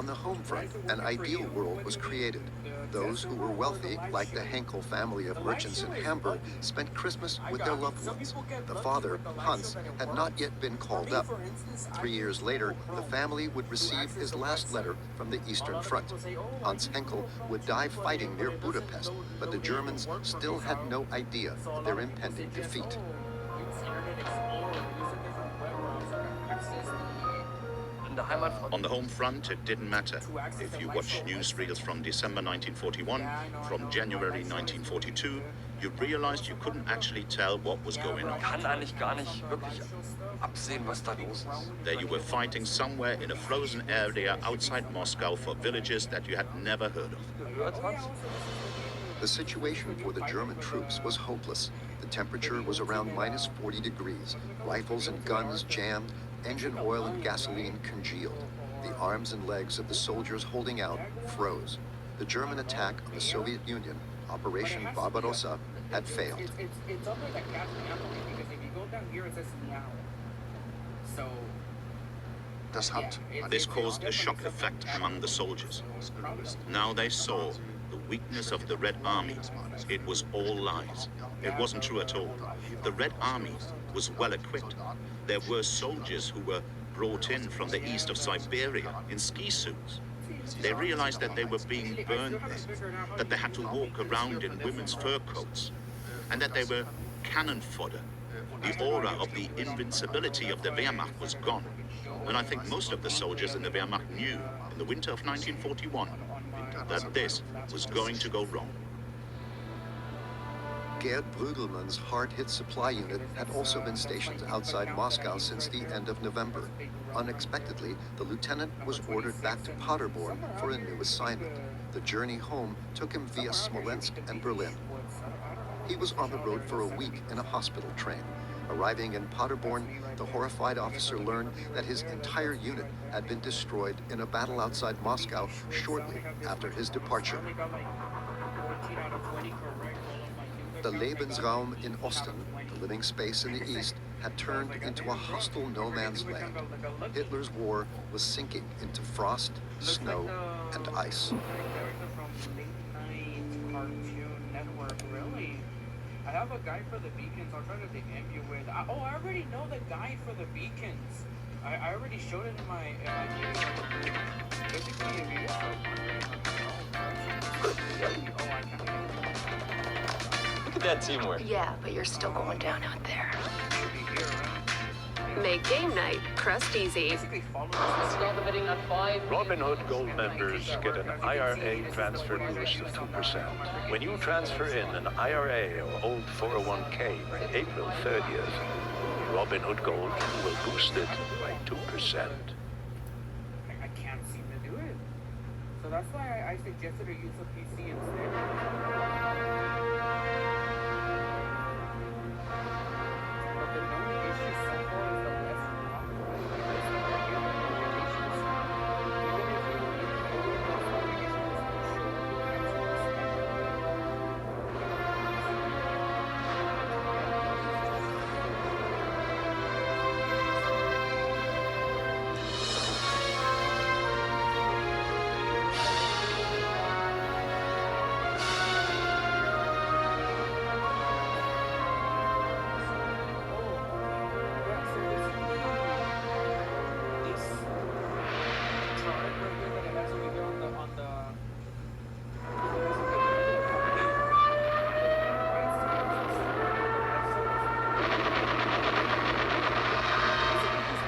On the home front, an ideal world was created. Those who were wealthy, like the Henkel family of merchants in Hamburg, spent Christmas with their loved ones. The father, Hans, had not yet been called up. 3 years later, the family would receive his last letter from the Eastern Front. Hans Henkel would die fighting near Budapest, but the Germans still had no idea of their impending defeat. On the home front, it didn't matter. If you watch newsreels from December 1941, from January 1942, you realized you couldn't actually tell what was going on. There you were fighting somewhere in a frozen area outside Moscow for villages that you had never heard of. The situation for the German troops was hopeless. The temperature was around minus 40 degrees. Rifles and guns jammed, engine oil and gasoline congealed. The arms and legs of the soldiers holding out froze. The German attack on the Soviet Union, Operation Barbarossa, had failed. It's up like that because if you go down here, it says meow. So... This caused a shock effect among the soldiers. Now they saw the weakness of the Red Army. It was all lies. It wasn't true at all. The Red Army was well equipped. There were soldiers who were brought in from the east of Siberia in ski suits. They realized that they were being burned there, that they had to walk around in women's fur coats, and that they were cannon fodder. The aura of the invincibility of the Wehrmacht was gone. And I think most of the soldiers in the Wehrmacht knew in the winter of 1941 that this was going to go wrong. Gerd Brügelmann's hard-hit supply unit had also been stationed outside Moscow since the end of November. Unexpectedly, the lieutenant was ordered back to Paderborn for a new assignment. The journey home took him via Smolensk and Berlin. He was on the road for a week in a hospital train. Arriving in Paderborn, the horrified officer learned that his entire unit had been destroyed in a battle outside Moscow shortly after his departure. The Lebensraum in Osten, the living space in the east, had turned into a hostile no man's land. Hitler's war was sinking into frost, snow, and ice. I have a guy for the beacons. I'll try to DM you with. I already know the guy for the beacons. I already showed it in my video. Basically, if you Look at that teamwork. Yeah, but you're still going down out there. Make game night crust easy. Robinhood Gold members get an IRA transfer boost of 2%. When you transfer in an IRA or old 401k by April 30th, Robinhood Gold will boost it by 2%. I can't seem to do it. So that's why I suggested to use a PC instead. But the only issue so far is the less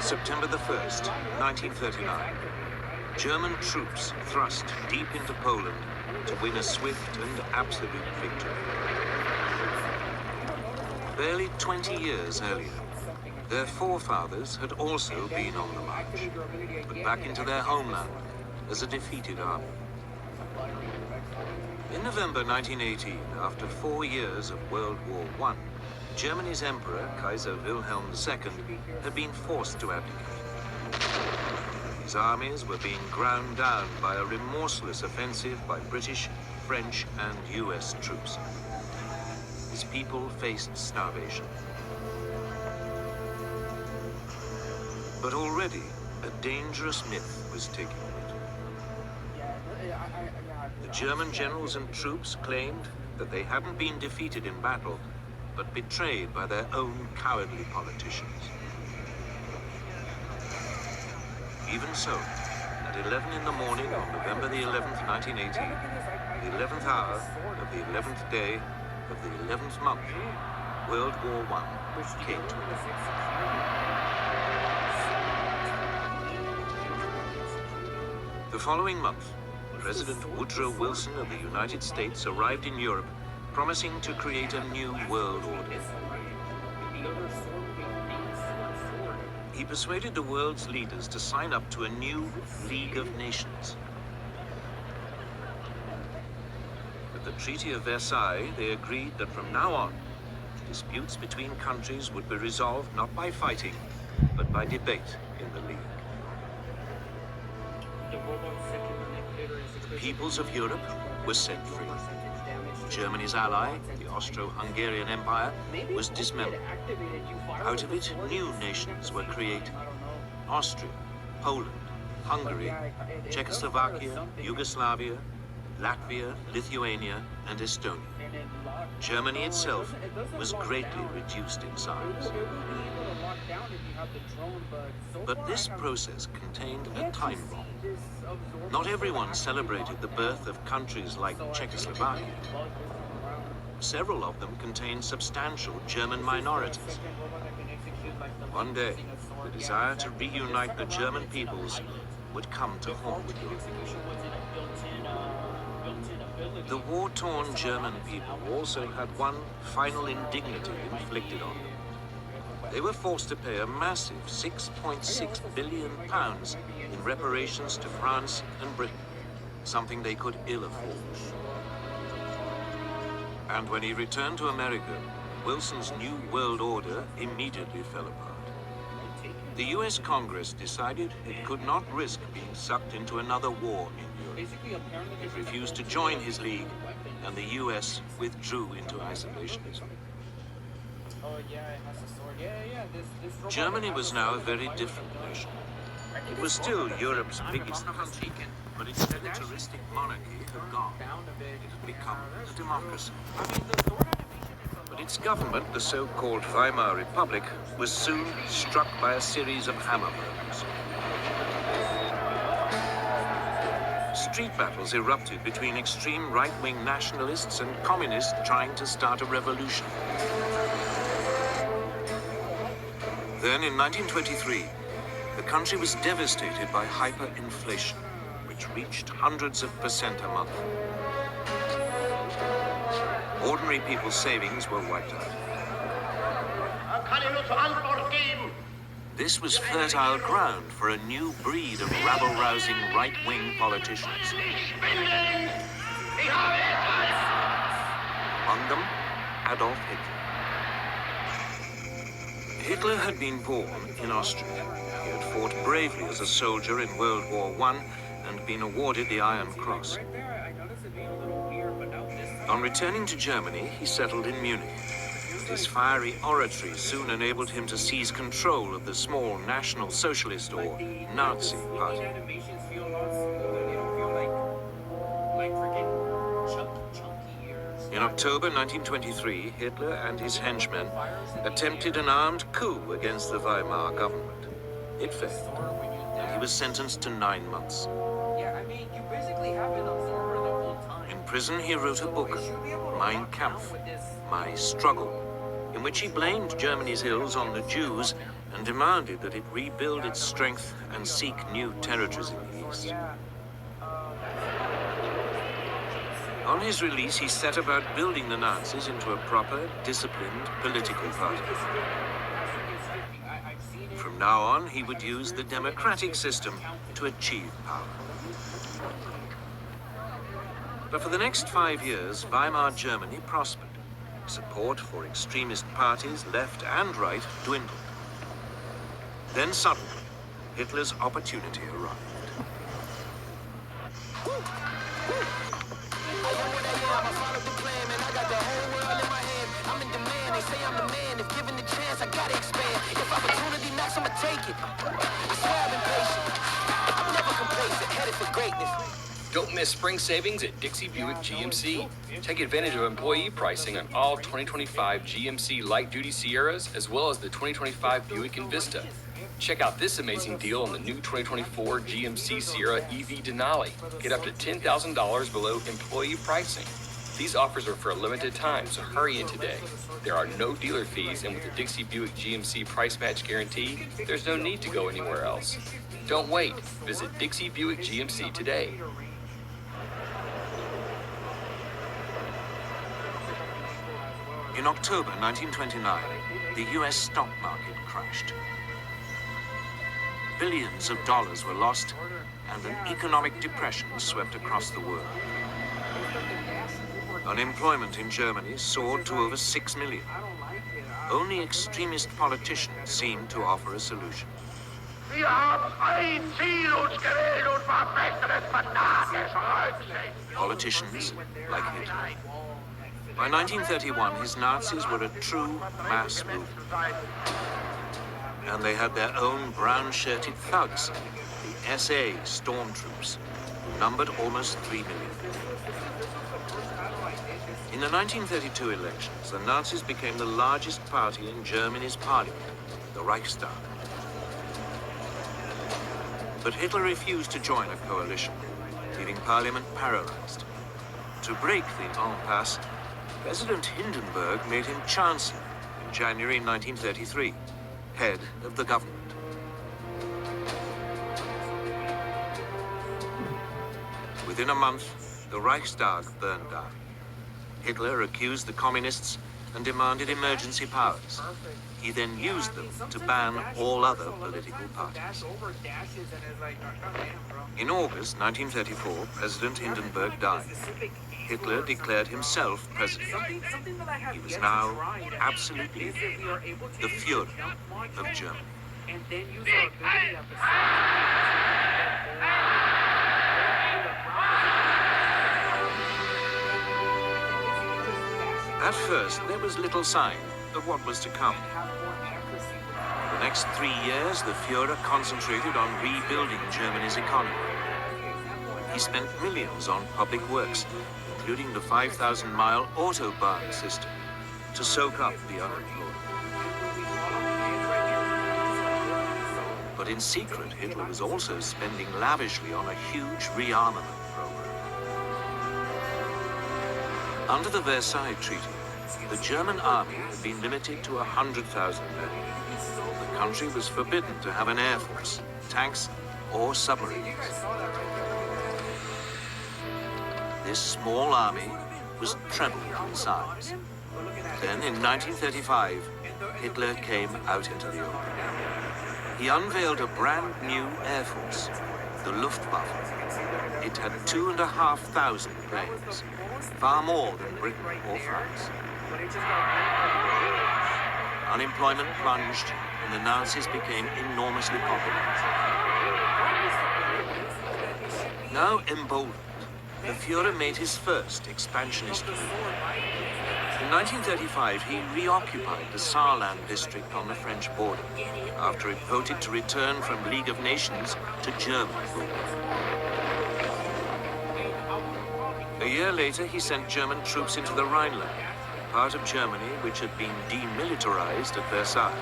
September the 1st, 1939. German troops thrust deep into Poland to win a swift and absolute victory. Barely 20 years earlier, their forefathers had also been on the march, but back into their homeland as a defeated army. In November 1918, after 4 years of World War I, Germany's Emperor, Kaiser Wilhelm II, had been forced to abdicate. His armies were being ground down by a remorseless offensive by British, French, and US troops. His people faced starvation. But already, a dangerous myth was taking root. The German generals and troops claimed that they hadn't been defeated in battle, but betrayed by their own cowardly politicians. Even so, at 11 in the morning on November the 11th, 1918, the 11th hour of the 11th day of the 11th month, World War I came to an end. The following month, President Woodrow Wilson of the United States arrived in Europe, promising to create a new world order. He persuaded the world's leaders to sign up to a new League of Nations. At the Treaty of Versailles, they agreed that from now on, disputes between countries would be resolved not by fighting, but by debate in the League. The peoples of Europe were set free. Germany's ally, the Austro-Hungarian Empire, was dismembered. Out of it, new nations were created. Austria, Poland, Hungary, Czechoslovakia, Yugoslavia, Latvia, Lithuania, and Estonia. Germany itself was greatly reduced in size. But this process contained a time bomb. Not everyone celebrated the birth of countries like Czechoslovakia. Several of them contained substantial German minorities. One day, the desire to reunite the German peoples would come to haunt Europe. The war-torn German people also had one final indignity inflicted on them. They were forced to pay a massive £6.6 billion in reparations to France and Britain, something they could ill afford. And when he returned to America, Wilson's new world order immediately fell apart. The US Congress decided it could not risk being sucked into another war in Europe. It refused to join his league, and the US withdrew into isolationism. Germany was now a very different nation. It was still Europe's biggest country, but its militaristic monarchy had gone. It had become a democracy. But its government, the so-called Weimar Republic, was soon struck by a series of hammer blows. Street battles erupted between extreme right-wing nationalists and communists trying to start a revolution. Then, in 1923, the country was devastated by hyperinflation, which reached hundreds of % a month. Ordinary people's savings were wiped out. This was fertile ground for a new breed of rabble-rousing right-wing politicians. Among them, Adolf Hitler. Hitler had been born in Austria. He had fought bravely as a soldier in World War I and been awarded the Iron Cross. On returning to Germany, he settled in Munich. His fiery oratory soon enabled him to seize control of the small National Socialist or Nazi party. In October 1923, Hitler and his henchmen attempted an armed coup against the Weimar government. It failed, and he was sentenced to 9 months. In prison, he wrote a book, Mein Kampf, My Struggle, in which he blamed Germany's ills on the Jews and demanded that it rebuild its strength and seek new territories in the East. On his release, he set about building the Nazis into a proper, disciplined political party. From now on, he would use the democratic system to achieve power. But for the next 5 years, Weimar Germany prospered. Support for extremist parties, left and right, dwindled. Then suddenly, Hitler's opportunity arrived. I'ma take it. I swear I've been patient. I'm never complacent, headed for greatness. Don't miss spring savings at Dixie Buick GMC. Take advantage of employee pricing on all 2025 GMC light-duty Sierras, as well as the 2025 Buick Envista. Check out this amazing deal on the new 2024 GMC Sierra EV Denali. Get up to $10,000 below employee pricing. These offers are for a limited time, so hurry in today. There are no dealer fees, and with the Dixie Buick GMC price match guarantee, there's no need to go anywhere else. Don't wait. Visit Dixie Buick GMC today. In October 1929, the US stock market crashed. Billions of dollars were lost, and an economic depression swept across the world. Unemployment in Germany soared to over 6 million. Only extremist politicians seemed to offer a solution. Wir haben ein Ziel uns gewählt und verfechten es fanatisch rücksichts. Politicians like Hitler. By 1931, his Nazis were a true mass movement. And they had their own brown-shirted thugs, the SA stormtroops, who numbered almost 3 million. In the 1932 elections, the Nazis became the largest party in Germany's parliament, the Reichstag. But Hitler refused to join a coalition, leaving parliament paralyzed. To break the impasse, President Hindenburg made him chancellor in January 1933, head of the government. Within a month, the Reichstag burned down. Hitler accused the communists and demanded emergency powers. He then used them to ban all other political parties. In August 1934, President Hindenburg died. Hitler declared himself president. He was now absolutely the Führer of Germany. At first, there was little sign of what was to come. For the next 3 years, the Führer concentrated on rebuilding Germany's economy. He spent millions on public works, including the 5,000-mile Autobahn system, to soak up the unemployed. But in secret, Hitler was also spending lavishly on a huge rearmament program. Under the Versailles Treaty, the German army had been limited to 100,000 men. The country was forbidden to have an air force, tanks, or submarines. This small army was trebled in size. Then, in 1935, Hitler came out into the open. He unveiled a brand new air force, the Luftwaffe. It had 2,500 planes, far more than Britain or France. Unemployment plunged, and the Nazis became enormously popular. Now emboldened, the Führer made his first expansionist move. In 1935, he reoccupied the Saarland district on the French border, after it voted to return from League of Nations to German rule. A year later, he sent German troops into the Rhineland, part of Germany which had been demilitarized at Versailles.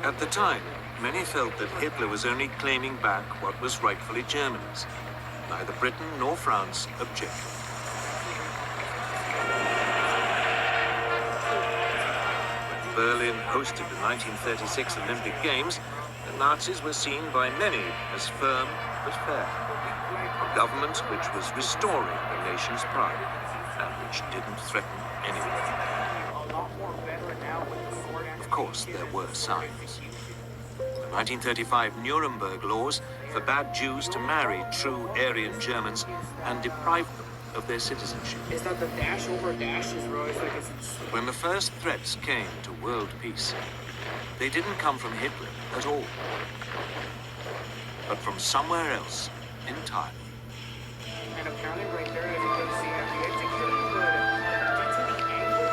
At the time, many felt that Hitler was only claiming back what was rightfully Germany's. Neither Britain nor France objected. When Berlin hosted the 1936 Olympic Games, the Nazis were seen by many as firm but fair. A government which was restoring the nation's pride and which didn't threaten anyone. Of course, there were signs. The 1935 Nuremberg laws forbade Jews to marry true Aryan Germans and deprived them of their citizenship. It's not the dash over dashes, bro. It's like it's... When the first threats came to world peace, they didn't come from Hitler at all, but from somewhere else entirely. And apparently right there, as you can see, as we executed, due to the angle,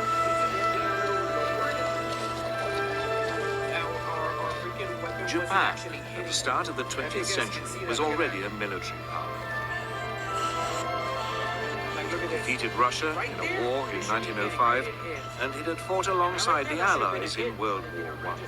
our freaking weapon Japan, at the start of the 20th century, was already a military power. It defeated Russia in a war in 1905, and it had fought alongside the Allies in World War I.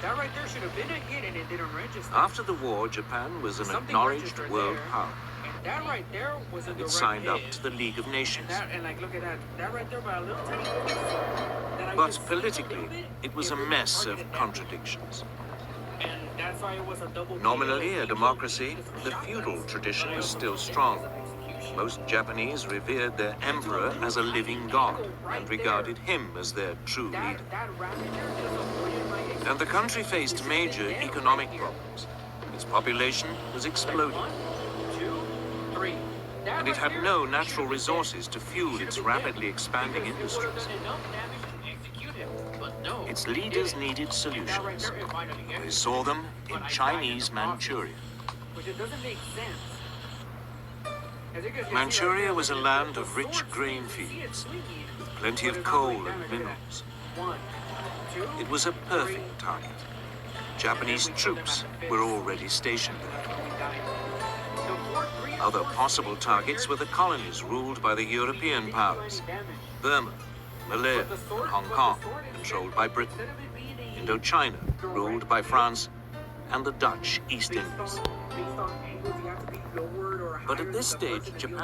That right there should have been a hit and it didn't register. After the war, Japan was an acknowledged world power. And that right there was a direct It signed up hit. to the League of Nations. And like, look at that. That right there by a little tiny piece. That I But just politically, a little bit, it was a really mess of targeted that. contradictions. And that's why it was a double Nominally KO. a democracy, the feudal tradition was still strong. Most Japanese revered their emperor as a living god and regarded him as their true leader. That rabbit there just avoided my execution. And the country faced major economic problems. Its population was exploding, 1, 2, 3. That and it right had there no should natural have been resources to fuel dead. its Should have been rapidly dead. expanding Because it industries. would have done enough damage to execute him. But no, Its it leaders didn't. needed That right solutions. there, it might have been They saw them in But I died Chinese in the process. Manchuria. Which it doesn't make sense. As you can see Manchuria right there, was a the land sword of rich swings, grain you see it fields, swinging, with plenty but of it's not coal doing damage. and Look at minerals. that. 1, 2, It was a 3, perfect target. Japanese troops were already stationed there. Other possible targets were the colonies ruled by the European powers. Burma, Malaya, and Hong Kong, controlled by Britain. Indochina, ruled by France, and the Dutch East Indies. But at this stage, Japan